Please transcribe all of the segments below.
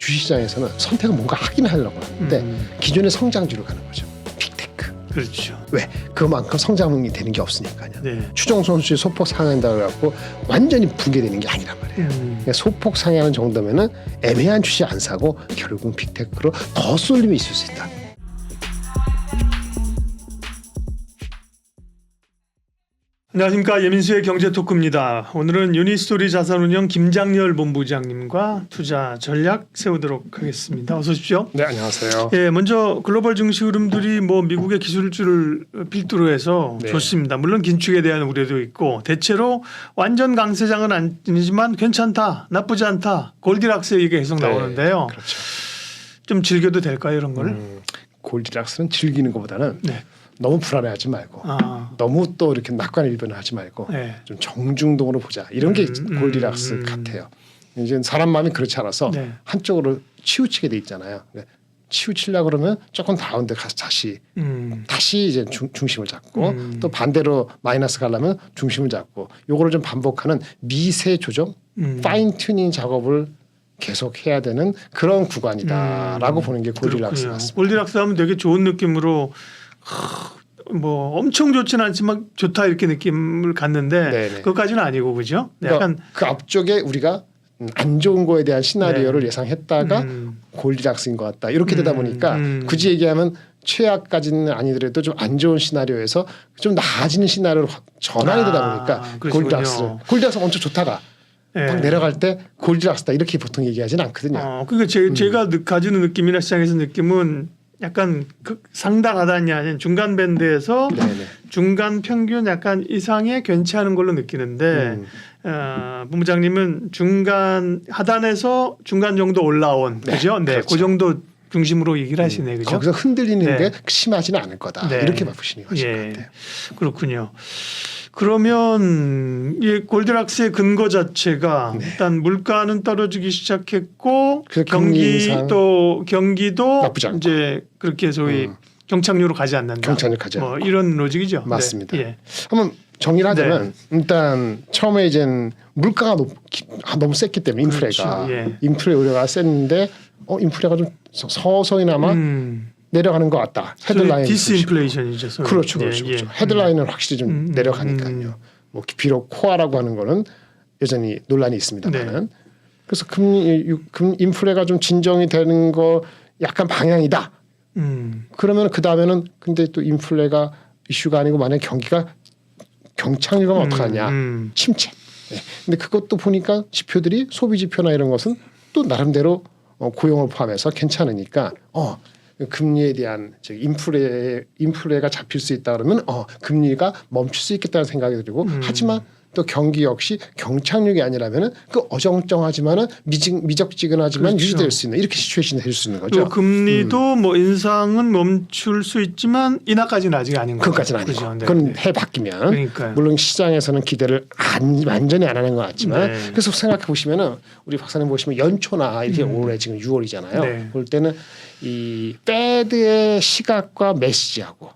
주식시장에서는 선택은 뭔가 하긴 하려고 하는데 기존의 성장주로 가는 거죠. 빅테크. 그렇죠. 왜? 그만큼 성장이 되는 게 없으니까요. 네. 추종 선수의 소폭 상한다고 해갖고 완전히 붕괴되는 게 아니란 말이에요. 그러니까 소폭 상향하는 정도면은 애매한 주식 안 사고 결국은 빅테크로 더 쏠림이 있을 수 있다. 안녕하십니까. 예민수의 경제토크입니다. 오늘은 유니스토리 자산운용 김장렬 본부장님과 투자 전략 세우도록 하겠습니다. 어서 오십시오. 네, 안녕하세요. 예, 먼저 글로벌 증시 흐름들이 뭐 미국의 기술주를 필두로 해서 네. 좋습니다. 물론 긴축에 대한 우려도 있고 대체로 완전 강세장은 아니지만 괜찮다, 나쁘지 않다. 골디락스 얘기가 계속 나오는데요. 그렇죠. 좀 즐겨도 될까요, 이런 걸? 골디락스는 즐기는 것보다는 네. 너무 불안해하지 말고 너무 또 이렇게 낙관일변을 하지 말고 네. 좀 정중동으로 보자. 이런 게 골디락스 같아요. 이제 사람 마음이 그렇지 않아서 네. 한쪽으로 치우치게 돼 있잖아요. 치우치려고 그러면 조금 다운데 가서 다시 이제 중심을 잡고 또 반대로 마이너스 가려면 중심을 잡고 요거를 좀 반복하는 미세 조정, 파인 튜닝 작업을 계속 해야 되는 그런 구간이다라고 보는 게 골디락스 같습니다. 골디락스 하면 되게 좋은 느낌으로 뭐 엄청 좋지는 않지만 좋다 이렇게 느낌을 갖는데 네네. 그것까지는 아니고 그죠? 그러니까 약간 그 앞쪽에 우리가 안 좋은 거에 대한 시나리오를 예상했다가 골디락스인 것 같다. 이렇게 되다 보니까 굳이 얘기하면 최악까지는 아니더라도 좀 안 좋은 시나리오에서 좀 나아지는 시나리오로 전환이 되다 보니까 골디락스가 엄청 좋다가 막 내려갈 때 골디락스다 이렇게 보통 얘기하지는 않거든요. 그러니까 제가 가지는 느낌이나 시장에서 느낌은 약간 상단 하단이 아닌 중간 밴드에서 중간 평균 약간 이상의 괜찮은 걸로 느끼는데 본부장님은 중간 하단에서 중간 정도 올라온 그죠? 네, 그렇죠. 그 정도 중심으로 얘기를 하시네, 그죠? 거기서 흔들리는 네. 게 심하지는 않을 거다. 이렇게 바꾸시는 것인 것 같아요. 그렇군요. 그러면 이 골디락스의 근거 자체가 일단 물가는 떨어지기 시작했고 경기도 나쁘지 않고. 이제 그렇게 소위 경착륙으로 가지 않는다. 경착륙 가지 뭐 않고. 이런 로직이죠. 맞습니다. 네. 예. 한번 정리를 하자면 일단 처음에 이제 물가가 너무 셌기 때문에 인플레가 그렇죠. 인플레 우려가 셌는데 인플레가 좀 서서히나마 내려가는 것 같다. 헤드라인 디스인플레이션이죠. 그렇죠. 헤드라인은 확실히 좀 내려가니까요. 뭐 비록 코아라고 하는 거는 여전히 논란이 있습니다만은 그래서 인플레가 좀 진정이 되는 거 약간 방향이다. 그러면 그 다음에는 근데 또 인플레가 이슈가 아니고 만약 경기가 경착륙하면 어떡하냐. 침체. 근데 그것도 보니까 지표들이 소비 지표나 이런 것은 또 나름대로 고용을 포함해서 괜찮으니까 금리에 대한 즉 인플레가 잡힐 수 있다 그러면 금리가 멈출 수 있겠다는 생각이 들고 하지만 또 경기 역시 경착륙이 아니라면은 그 어정쩡하지만은 미적지근하지만 그렇죠. 유지될 수 있는 이렇게 시츄에이션이 될 수 있는 거죠. 금리도 뭐 인상은 멈출 수 있지만 인하까지는 아직 아닌 거죠. 그것까지는 아니고 그렇죠. 그건 해 바뀌면 그러니까요. 물론 시장에서는 기대를 완전히 안 하는 것 같지만 그래서 생각해 보시면은 우리 박사님 보시면 연초나 이렇게 올해 지금 6월이잖아요. 볼 때는 이 패드의 시각과 메시지하고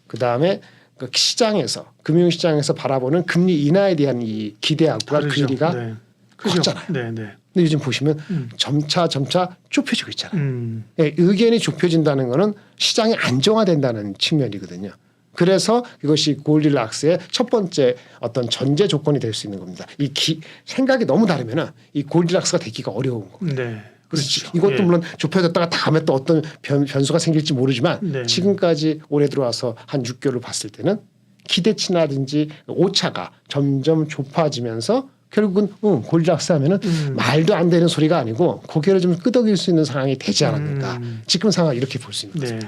그 다음에 그 시장에서 금융시장에서 바라보는 금리 인하에 대한 이 기대하고가 괴리가 컸잖아요. 근데 요즘 보시면 점차 좁혀지고 있잖아요. 의견이 좁혀진다는 거는 시장이 안정화된다는 측면이거든요. 그래서 이것이 골디락스의 첫 번째 어떤 전제 조건이 될 수 있는 겁니다. 생각이 너무 다르면은 이 골디락스가 되기가 어려운 겁니다. 그렇죠. 이것도 물론 좁혀졌다가 다음에 또 어떤 변수가 생길지 모르지만 지금까지 올해 들어와서 한 6개월을 봤을 때는 기대치라든지 오차가 점점 좁아지면서 결국은 골디락스 하면은 말도 안 되는 소리가 아니고 고개를 좀 끄덕일 수 있는 상황이 되지 않았는가. 지금 상황 이렇게 볼 수 있는 거죠.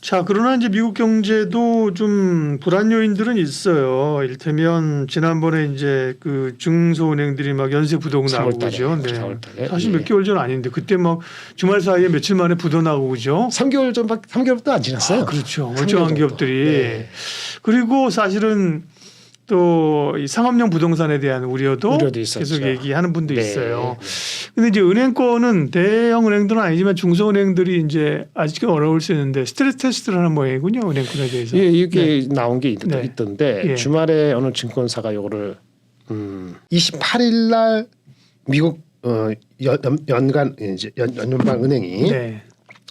자, 그러나 이제 미국 경제도 좀 불안 요인들은 있어요. 이를테면 지난번에 이제 그 중소은행들이 막 연쇄 부동 나고 그죠. 사실 몇 개월 전 아닌데 그때 막 주말 사이에 며칠 만에 부도 나고 그죠. 3개월도 안 지났어요. 그렇죠. 멀쩡한 기업들이. 그리고 사실은 또 이 상업용 부동산에 대한 우려도 계속 얘기하는 분도 있어요. 근데 이제 은행권은 대형 은행들은 아니지만 중소은행들이 이제 아직은 어려울 수 있는데 스트레스 테스트를 하는 모양이군요. 은행권에 대해서. 이게 나온 게 있던데 주말에 어느 증권사가 이거를 28일 날 미국 연간 이제 연방은행이 네.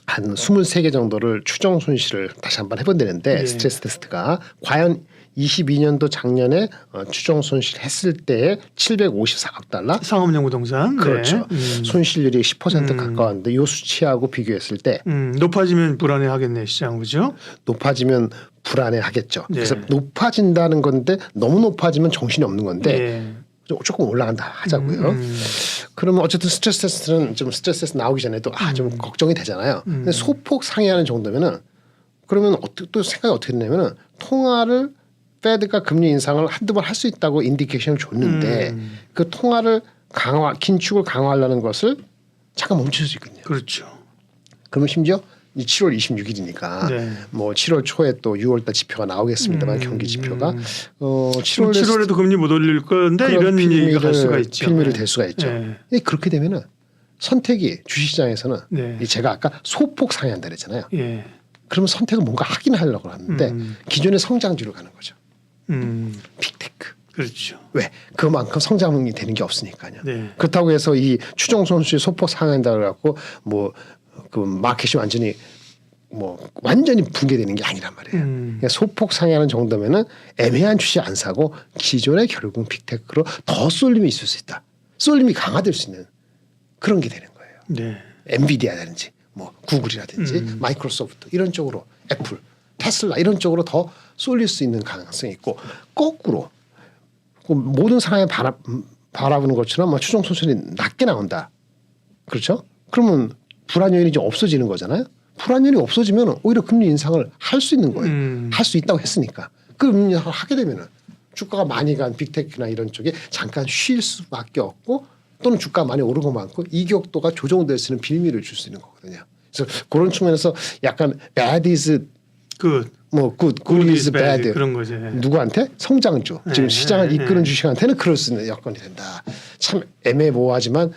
한 23개 정도를 추정 손실을 다시 한번 해본다는데 예. 스트레스 테스트가 과연 22년도 작년에 추정 손실 했을 때 754억 달러 상업용 부동산 그렇죠. 네. 손실률이 10% 가까웠는데 이 수치하고 비교했을 때 높아지면 불안해하겠네 시장 그죠? 높아지면 불안해하겠죠. 네. 그래서 높아진다는 건데 너무 높아지면 정신이 없는 건데 네. 조금 올라간다 하자고요. 그러면 어쨌든 스트레스 테스트는 좀 스트레스 테스트 나오기 전에도 좀 걱정이 되잖아요. 근데 소폭 상회하는 정도면은 그러면 또 생각이 어떻게 되냐면은 통화를 페드가 금리 인상을 한두 번 할 수 있다고 인디케이션을 줬는데 그 통화를 긴축을 강화하려는 것을 잠깐 멈출 수 있거든요. 그렇죠. 그러면 심지어 7월 26일이니까 네. 뭐 7월 초에 또 6월달 지표가 나오겠습니다만 경기 지표가 7월에도 금리 못 올릴 건데 이런 얘기가 갈 수가 있죠. 필미를 댈 수가 있죠. 네. 그렇게 되면은 선택이 주식시장에서는 네. 제가 아까 소폭 상회한다 그랬잖아요. 예. 그러면 선택을 뭔가 하긴 하려고 하는데 기존의 성장주로 가는 거죠. 빅테크. 그렇죠. 왜? 그만큼 성장이 되는 게 없으니까요. 네. 그렇다고 해서 이 추정 손실 소폭 상회한다고 해갖고 뭐 그 마켓이 완전히 붕괴되는 게 아니란 말이에요. 그러니까 소폭 상회하는 정도면은 애매한 주식 안 사고 기존의 결국 빅테크로 더 쏠림이 있을 수 있다. 쏠림이 강화될 수 있는 그런 게 되는 거예요. 네. 엔비디아라든지 뭐 구글이라든지 마이크로소프트 이런 쪽으로 애플, 테슬라 이런 쪽으로 더 쏠릴 수 있는 가능성이 있고 거꾸로 모든 상황에 바라보는 것처럼 뭐 추정 손실이 낮게 나온다. 그렇죠? 그러면 불안 요인이 좀 없어지는 거잖아요. 불안 요인이 없어지면 오히려 금리 인상을 할 수 있는 거예요. 할 수 있다고 했으니까. 그 금리 인상을 하게 되면은 주가가 많이 간 빅테크나 이런 쪽에 잠깐 쉴 수밖에 없고 또는 주가 많이 오른 것 많고 이격도가 조정될 수 있는 빌미를 줄 수 있는 거거든요. 그래서 그런 측면에서 약간 bad is good, good is bad 그런 거죠. 누구한테? 성장주 지금 시장을 이끄는 주식한테는 그럴 수 있는 여건이 된다. 참 애매모호하지만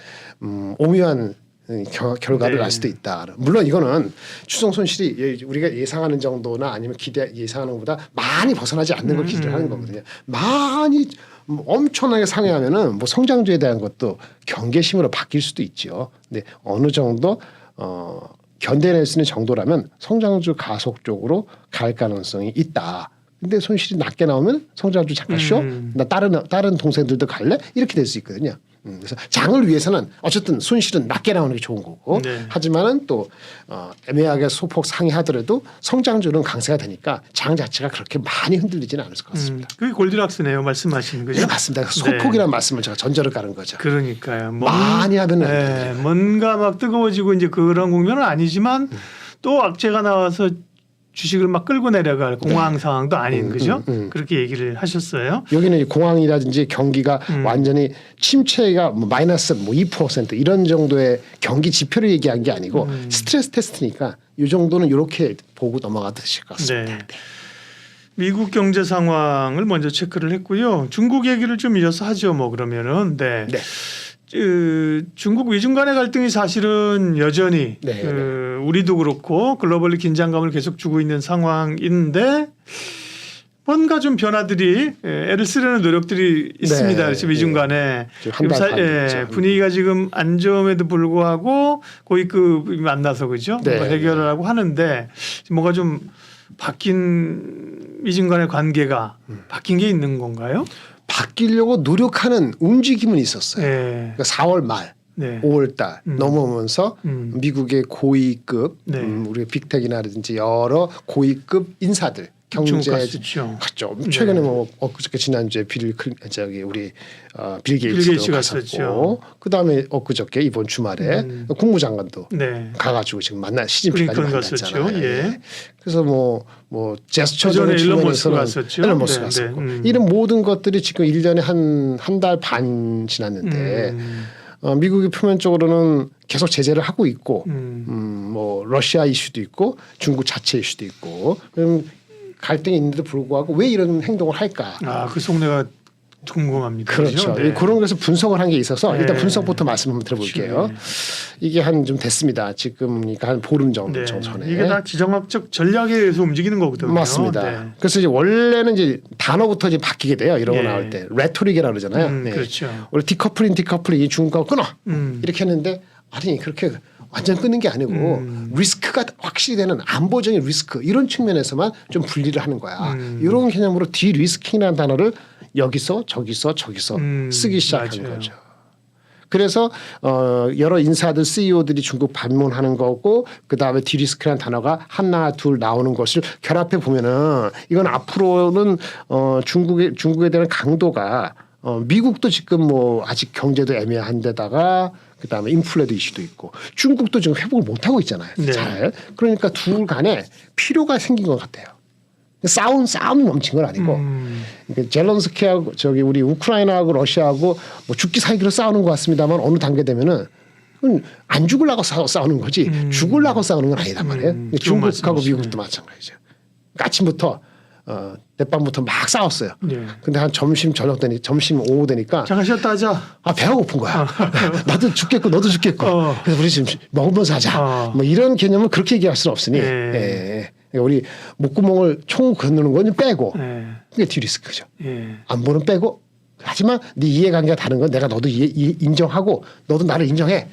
오묘한 결과를 날 수도 있다. 물론 이거는 추정 손실이 우리가 예상하는 정도나 아니면 예상하는 것보다 많이 벗어나지 않는 걸 기대를 하는 거거든요. 많이 엄청나게 상회하면은 뭐 성장주에 대한 것도 경계심으로 바뀔 수도 있죠. 근데 어느 정도 견뎌낼 수 있는 정도라면 성장주 가속 쪽으로 갈 가능성이 있다. 근데 손실이 낮게 나오면 성장주 잠깐 쉬어. 나 다른 동생들도 갈래? 이렇게 될 수 있거든요. 그래서 장을 위해서는 어쨌든 손실은 낮게 나오는 게 좋은 거고 네. 하지만은 또 애매하게 소폭 상회하더라도 성장주는 강세가 되니까 장 자체가 그렇게 많이 흔들리지는 않을 것 같습니다. 그게 골디락스네요. 말씀하시는 거죠? 네, 맞습니다. 소폭이라는 말씀을 제가 전제로 가는 거죠. 그러니까요. 많이 하면은 뭔가 막 뜨거워지고 이제 그런 국면은 아니지만 또 악재가 나와서 주식을 막 끌고 내려갈 공황 상황도 아닌 거죠. 그렇게 얘기를 하셨어요. 여기는 공황이라든지 경기가 완전히 침체가 마이너스 2% 이런 정도의 경기 지표를 얘기한 게 아니고 스트레스 테스트니까 이 정도는 이렇게 보고 넘어가듯이 것 같습니다. 네. 미국 경제 상황을 먼저 체크를 했고요. 중국 얘기를 좀 이어서 하죠. 뭐 그러면은 네. 중국 미중 간의 갈등이 사실은 여전히 우리도 그렇고 글로벌리 긴장감을 계속 주고 있는 상황인데 뭔가 좀 변화들이 애를 쓰려는 노력들이 있습니다. 그래서 미중 간에 분위기가 지금 안 좋음에도 불구하고 고위급이 만나서 그죠? 뭔가 해결을 하고 하는데 뭔가 좀 바뀐 미중 간의 관계가 바뀐 게 있는 건가요? 바뀌려고 노력하는 움직임은 있었어요. 그러니까 4월 말, 5월 달 넘어오면서 미국의 고위급, 우리 빅텍이나라든지 여러 고위급 인사들 경제 갔죠. 최근에 뭐 엊그저께 지난주에 우리 빌 게이츠도 갔었고 그다음에 엊그저께 이번 주말에 국무장관도 가가지고 지금 시진핑까지 만났잖아요. 그래서 뭐 제스처적인 측면에서는 일론 머스크 갔었고 이런 모든 것들이 지금 1년에 한 달 반 지났는데 미국이 표면적으로는 계속 제재를 하고 있고 뭐 러시아 이슈도 있고 중국 자체 이슈도 있고 갈등이 있는데도 불구하고 왜 이런 행동을 할까? 그 속내가 궁금합니다. 그렇죠. 네. 그런 것에서 분석을 한 게 있어서 네. 일단 분석부터 말씀 한번 드려볼게요. 네. 이게 한 좀 됐습니다. 지금 그러니까 한 보름 정도 네. 전에. 이게 다 지정학적 전략에 의해서 움직이는 거거든요. 맞습니다. 네. 그래서 이제 원래는 이제 단어부터 이제 바뀌게 돼요. 이런 거 예. 나올 때 레토릭이라고 그러잖아요. 네. 그렇죠. 원래 디커플링 중국하고 끊어 이렇게 했는데 아니 그렇게 완전 끊는 게 아니고 리스크가 확실히 되는 안보적인 리스크 이런 측면에서만 좀 분리를 하는 거야. 이런 개념으로 디리스킹이라는 단어를 여기서 저기서 쓰기 시작하는 맞아요. 거죠. 그래서 여러 인사들 CEO들이 중국 방문하는 거고 그다음에 디리스크라는 단어가 하나 둘 나오는 것을 결합해 보면은 이건 앞으로는 중국에 대한 강도가 미국도 지금 뭐 아직 경제도 애매한 데다가 그다음에 인플레도 이슈도 있고 중국도 지금 회복을 못 하고 있잖아요. 네. 잘. 그러니까 둘 간에 필요가 생긴 것 같아요. 싸움이 멈춘 건 아니고 그러니까 젤런스키하고 저기 우리 우크라이나하고 러시아하고 뭐 죽기 살기로 싸우는 것 같습니다만 어느 단계 되면은 그건 안 죽으려고 싸우는 거지 죽으려고 싸우는 건 아니단 말이에요. 중국하고 미국도 마찬가지죠. 그러니까 아침부터 대밤부터 막 싸웠어요. 네. 근데 한 점심 오후 되니까 잠깐 쉬었다 하자. 배가 고픈 거야. 나도 죽겠고 너도 죽겠고. 그래서 우리 지금 먹으면서 하자. 뭐 이런 개념을 그렇게 얘기할 수는 없으니 예. 우리 목구멍을 총 거누는 건 빼고 그게 디리스크죠. 안보는 빼고 하지만 네 이해관계가 다른 건 내가 너도 인정하고 너도 나를 인정해.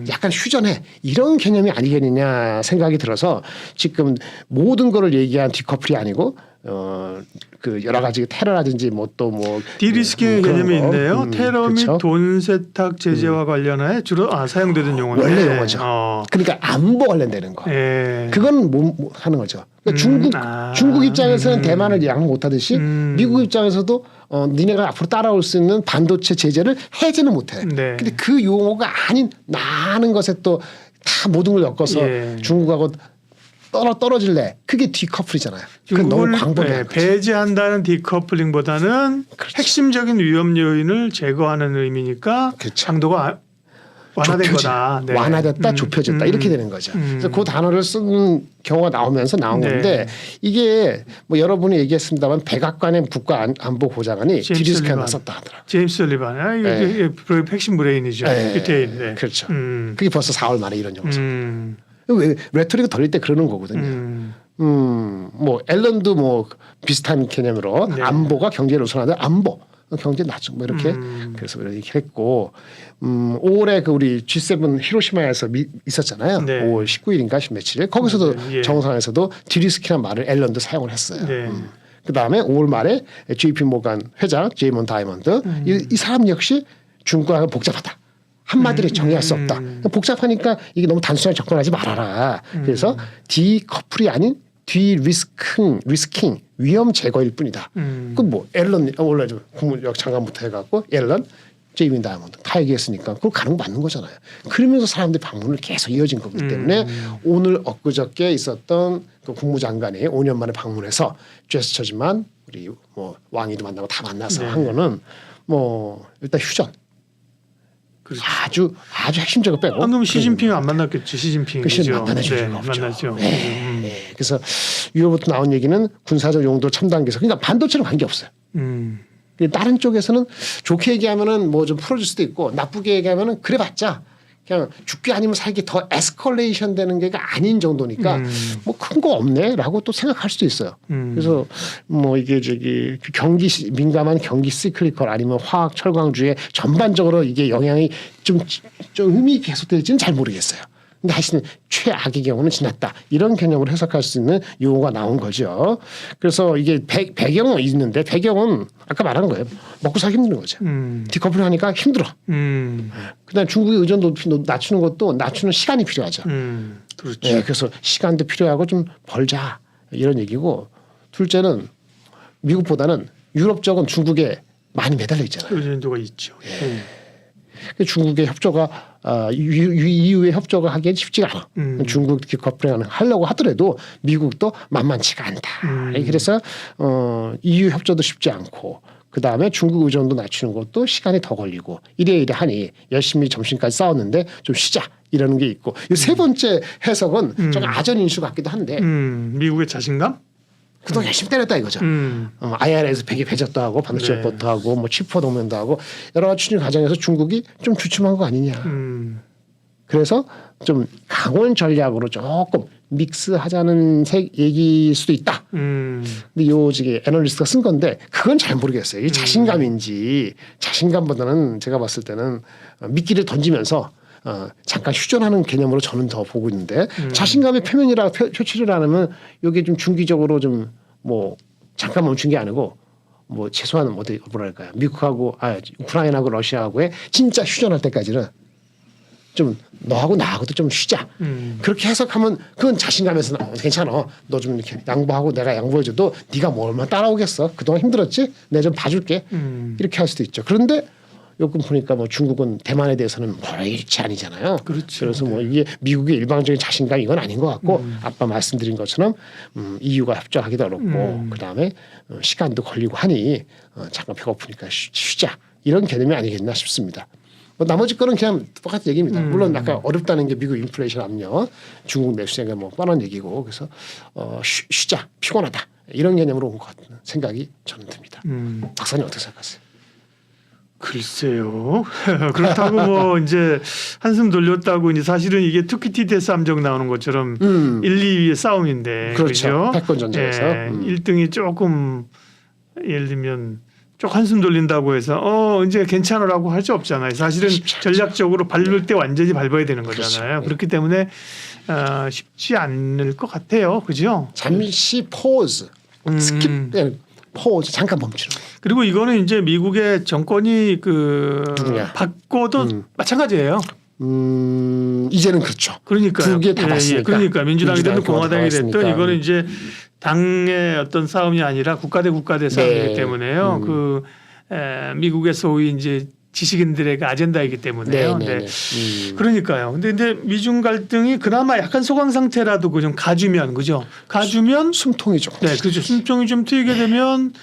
약간 휴전해. 이런 개념이 아니겠느냐 생각이 들어서 지금 모든 거를 얘기한 디커플이 아니고 그 여러 가지 테러라든지 뭐 또 뭐 디리스킹 개념이 있네요. 테러 및 그렇죠? 돈 세탁 제재와 관련해 주로 사용되는 용어네. 원래 용어죠. 그러니까 안보 관련되는 거. 그건 뭐 하는 거죠. 그러니까 중국 입장에서는 대만을 양보 못하듯이 미국 입장에서도 니네가 앞으로 따라올 수 있는 반도체 제재를 해제는 못해. 네. 근데 그 용어가 아닌 나는 것에 또 다 모든 걸 엮어서 중국하고 떨어질래. 그게 디커플이잖아요. 그건 너무 광범위한 거지. 배제한다는 디커플링보다는 그렇지. 핵심적인 위험 요인을 제거하는 의미니까 그렇죠. 강도가 완화된 거다. 네. 완화됐다, 좁혀졌다 이렇게 되는 거죠. 그래서 그 단어를 쓰는 경우가 나온 건데 이게 뭐 여러분이 얘기했습니다만 백악관의 국가안보보좌관이 디리스크에 나섰다 하더라. 제임스 설리반, 이게 핵심 브레인이죠. 디테일. 네. 그렇죠. 그게 벌써 4월 말에 이런 용어. 왜 레토릭을 돌릴 때 그러는 거거든요. 뭐 앨런도 뭐 비슷한 개념으로 안보가 경제를 우선하는 안보. 경제 낮죠. 뭐 이렇게 그래서 이렇게 했고 5월에 그 우리 G7 히로시마에서 있었잖아요. 5월 19일인가 며칠 거기서도 정상에서도 디리스키라는 말을 앨런도 사용을 했어요. 그 다음에 5월 말에 JP 모간 회장 제이먼 다이먼드 이 사람 역시 중국하고 복잡하다. 한마디로 정리할 수 없다. 복잡하니까 이게 너무 단순하게 접근하지 말아라. 그래서 디커플이 아닌 디리스킹 위험 제거일 뿐이다. 그 뭐 앨런 원래 국무력 장관부터 해갖고 앨런, 제이민 다이먼드 다 얘기했으니까 그걸 가는 거 맞는 거잖아요. 그러면서 사람들이 방문을 계속 이어진 거기 때문에 오늘 엊그저께 있었던 그 국무장관이 5년 만에 방문해서 제스처지만 우리 뭐 왕이도 만나고 다 만나서 한 거는 뭐 일단 휴전. 그렇죠. 아주 핵심적으로 빼고. 방금 시진핑 안 만났겠죠. 시진핑이죠. 만나줄 수가 없죠. 만났죠. 그래서 유럽부터 나온 얘기는 군사적 용도 첨단 기술. 그러니까 반도체는 관계 없어요. 다른 쪽에서는 좋게 얘기하면은 뭐 좀 풀어줄 수도 있고 나쁘게 얘기하면은 그래봤자 그냥 죽기 아니면 살기 더 에스컬레이션 되는 게 아닌 정도니까 뭐 큰 거 없네라고 또 생각할 수도 있어요. 그래서 뭐 이게 저기 민감한 경기 시클리컬 아니면 화학 철강주에 전반적으로 이게 영향이 좀 의미 계속될지는 잘 모르겠어요. 근데 하여튼 최악의 경우는 지났다. 이런 개념으로 해석할 수 있는 용어가 나온 거죠. 그래서 이게 배경은 있는데 배경은 아까 말한 거예요. 먹고 살기 힘든 거죠. 디커플 하니까 힘들어. 그다음에 중국의 의존 높이 낮추는 것도 낮추는 시간이 필요하죠. 그렇죠. 네, 그래서 시간도 필요하고 좀 벌자 이런 얘기고 둘째는 미국보다는 유럽 쪽은 중국에 많이 매달려 있잖아요. 의존도가 있죠. 중국의 협조가 EU의 협조가 하기엔 쉽지가 않아. 중국 디커플링을 하려고 하더라도 미국도 만만치가 않다. 그래서 EU 협조도 쉽지 않고 그다음에 중국 의존도 낮추는 것도 시간이 더 걸리고 이래 하니 열심히 점심까지 싸웠는데 좀 쉬자 이러는 게 있고 이 세 번째 해석은 좀 아전 인수 같기도 한데 미국의 자신감? 그동안 열심히 때렸다 이거죠. IR에서 배제도 하고 반도체 협력도 하고 뭐 치포 동맹도 하고 여러 가지 추진 과정에서 중국이 좀 주춤한 거 아니냐. 그래서 좀 강원 전략으로 조금 믹스하자는 얘기일 수도 있다. 근데 요 지금 애널리스트가 쓴 건데 그건 잘 모르겠어요. 이게 자신감인지 자신감보다는 제가 봤을 때는 미끼를 던지면서 잠깐 휴전하는 개념으로 저는 더 보고 있는데 자신감의 표면이라 표출을 안 하면 이게 좀 중기적으로 좀 뭐 잠깐 멈춘 게 아니고 뭐 최소한 뭐랄까요 미국하고 우크라이나하고 러시아하고의 진짜 휴전할 때까지는 좀 너하고 나하고도 좀 쉬자. 그렇게 해석하면 그건 자신감에서 괜찮아. 너 좀 이렇게 양보하고 내가 양보해줘도 네가 뭐 얼마나 따라오겠어. 그동안 힘들었지? 내가 좀 봐줄게. 이렇게 할 수도 있죠. 그런데 요즘 보니까 뭐 중국은 대만에 대해서는 뭐 일치 아니잖아요. 그렇죠. 그래서 뭐 이게 미국의 일방적인 자신감 이건 아닌 것 같고 아까 말씀드린 것처럼 EU가 협조하기도 어렵고 그다음에 시간도 걸리고 하니 잠깐 배고프니까 쉬자. 이런 개념이 아니겠나 싶습니다. 뭐 나머지 거는 그냥 똑같은 얘기입니다. 물론 아까 어렵다는 게 미국 인플레이션 압력, 중국 내수세가 뭐 뻔한 얘기고 그래서 쉬자, 피곤하다 이런 개념으로 온 것 같은 생각이 저는 듭니다. 박사님 어떻게 생각하세요? 글쎄요. 그렇다고 뭐 이제 한숨 돌렸다고 이제 사실은 이게 투키티테스 함정 나오는 것처럼 1, 2위의 싸움인데 그렇죠. 패권 전쟁에서 1등이 조금 예를 들면 쭉 한숨 돌린다고 해서 이제 괜찮으라고 할 수 없잖아요. 사실은 전략적으로 밟을 때 완전히 밟아야 되는 거잖아요. 그렇죠. 그렇기 때문에 쉽지 않을 것 같아요. 그죠? 잠시 포즈, 스킵, 포즈 잠깐 멈추는. 그리고 이거는 이제 미국의 정권이 누구냐? 바꿔도 마찬가지예요. 이제는 그렇죠. 그러니까 두 개 다 봤으니까. 그러니까 민주당이 됐든 공화당이 됐든 이거는 이제 당의 어떤 싸움이 아니라 국가 대 국가 대 싸움이기 때문에요. 미국의 소위 이제 지식인들의 그 아젠다이기 때문에요. 그러니까요. 근데 미중 갈등이 그나마 약간 소강 상태라도 그 좀 가주면 그죠? 가주면 숨통이 좀. 네, 그렇죠. 숨통이 좀 트이게 되면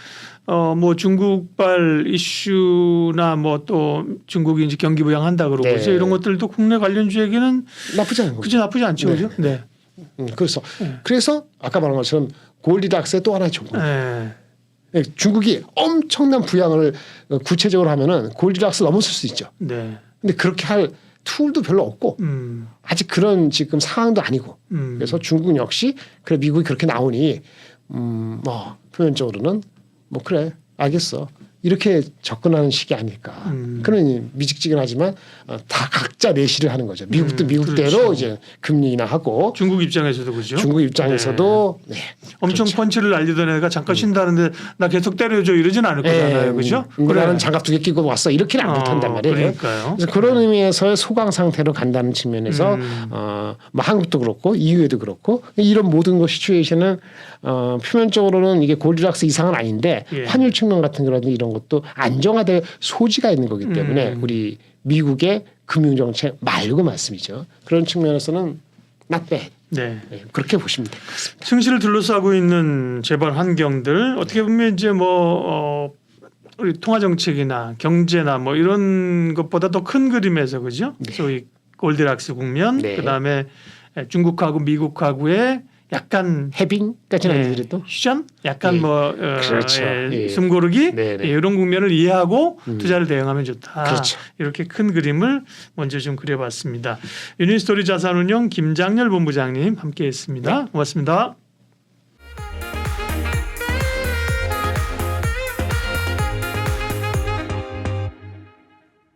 뭐 중국발 이슈나 뭐 또 중국이 이제 경기 부양한다 그러고 이런 것들도 국내 관련주에게는 나쁘지 않은 거죠. 그죠, 나쁘지 않죠, 그죠? 네. 그래서 아까 말한 것처럼 골디락스의 또 하나의 조건. 중국이 엄청난 부양을 구체적으로 하면은 골디락스 넘어설 수 있죠. 네. 근데 그렇게 할 툴도 별로 없고 아직 그런 지금 상황도 아니고 그래서 중국 역시 그래 미국이 그렇게 나오니 뭐 표면적으로는 뭐 그래 알겠어 이렇게 접근하는 식이 아닐까. 그런 미직지근하지만 다 각자 내실을 하는 거죠. 미국도 미국대로 그렇죠. 이제 금리 인하하고 중국 입장에서도 그죠. 중국 입장에서도 엄청 그렇죠. 펀치를 날리던 애가 잠깐 쉰다는데 나 계속 때려줘 이러진 않을 거잖아요, 그죠? 나는 장갑 2개 끼고 왔어 이렇게는 안 못한단 말이에요. 그러니까요. 그래서 그런 의미에서의 소강 상태로 간다는 측면에서 뭐 한국도 그렇고 EU에도 그렇고 이런 모든 것 시츄에이션은 표면적으로는 이게 골디락스 이상은 아닌데 환율 측면 같은 거라든지 이런 것도 안정화될 소지가 있는 거기 때문에 우리 미국의 금융정책 말고 말씀이죠. 그런 측면에서는 not bad. 네. 그렇게 보시면 될 것 같습니다. 증시를 둘러싸고 있는 재벌 환경들 어떻게 보면 이제 뭐 우리 통화 정책이나 경제나 뭐 이런 것보다 더 큰 그림에서 그죠? 소위 골디락스 국면, 그다음에 중국하고 미국하고의 약간 해빙까지는 아니더라도 휴전, 약간 뭐 그렇죠. 숨고르기 이런 국면을 이해하고 투자를 대응하면 좋다. 그렇죠. 이렇게 큰 그림을 먼저 좀 그려봤습니다. 유니스토리 자산운용 김장렬 본부장님 함께했습니다. 고맙습니다.